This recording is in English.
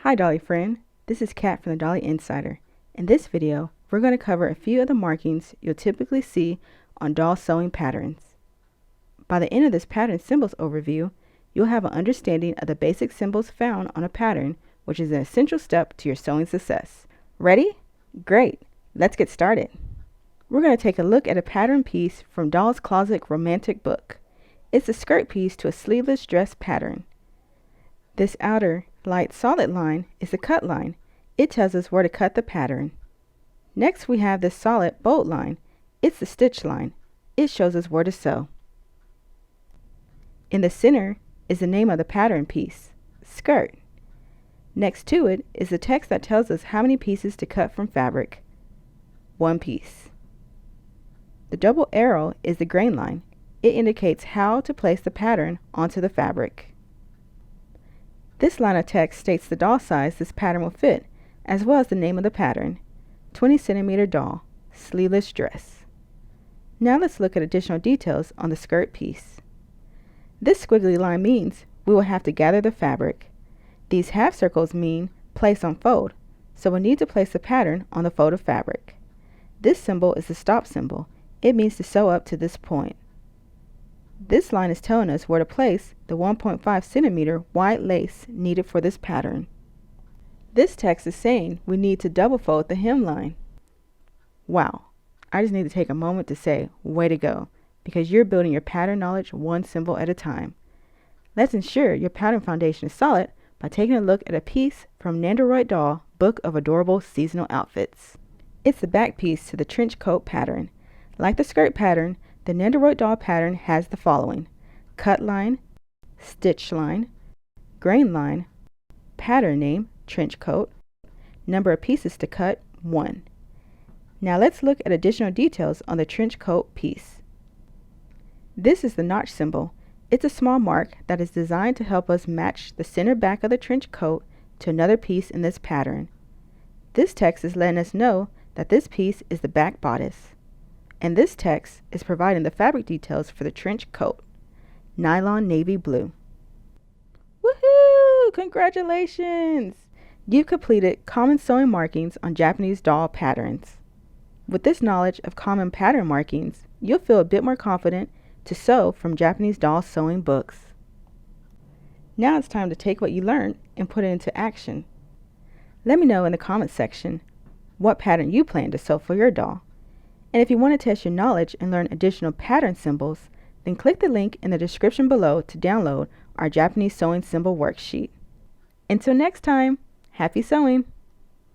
Hi Dolly friend, this is Kat from the Dolly Insider. In this video, we're going to cover a few of the markings you'll typically see on doll sewing patterns. By the end of this pattern symbols overview, you'll have an understanding of the basic symbols found on a pattern, which is an essential step to your sewing success. Ready? Great! Let's get started. We're going to take a look at a pattern piece from Doll's Closet Romantic Book. It's a skirt piece to a sleeveless dress pattern. This outer light solid line is the cut line. It tells us where to cut the pattern. Next we have this solid bold line. It's the stitch line. It shows us where to sew. In the center is the name of the pattern piece, skirt. Next to it is the text that tells us how many pieces to cut from fabric. 1 piece. The double arrow is the grain line. It indicates how to place the pattern onto the fabric. This line of text states the doll size this pattern will fit, as well as the name of the pattern, 20 centimeter doll, sleeveless dress. Now let's look at additional details on the skirt piece. This squiggly line means we will have to gather the fabric. These half circles mean place on fold, so we need to place the pattern on the folded fabric. This symbol is the stop symbol. It means to sew up to this point. This line is telling us where to place the 1.5 centimeter wide lace needed for this pattern. This text is saying we need to double fold the hemline. Wow, I just need to take a moment to say, way to go, because you're building your pattern knowledge one symbol at a time. Let's ensure your pattern foundation is solid by taking a look at a piece from Nendoroid Doll Book of Adorable Seasonal Outfits. It's the back piece to the trench coat pattern. Like the skirt pattern, the Nendoroid doll pattern has the following: cut line, stitch line, grain line, pattern name, trench coat, number of pieces to cut, 1. Now let's look at additional details on the trench coat piece. This is the notch symbol. It's a small mark that is designed to help us match the center back of the trench coat to another piece in this pattern. This text is letting us know that this piece is the back bodice. And this text is providing the fabric details for the trench coat, nylon navy blue. Woohoo! Congratulations! You've completed common sewing markings on Japanese doll patterns. With this knowledge of common pattern markings, you'll feel a bit more confident to sew from Japanese doll sewing books. Now it's time to take what you learned and put it into action. Let me know in the comments section what pattern you plan to sew for your doll. And if you want to test your knowledge and learn additional pattern symbols, then click the link in the description below to download our Japanese sewing symbol worksheet. Until next time, happy sewing!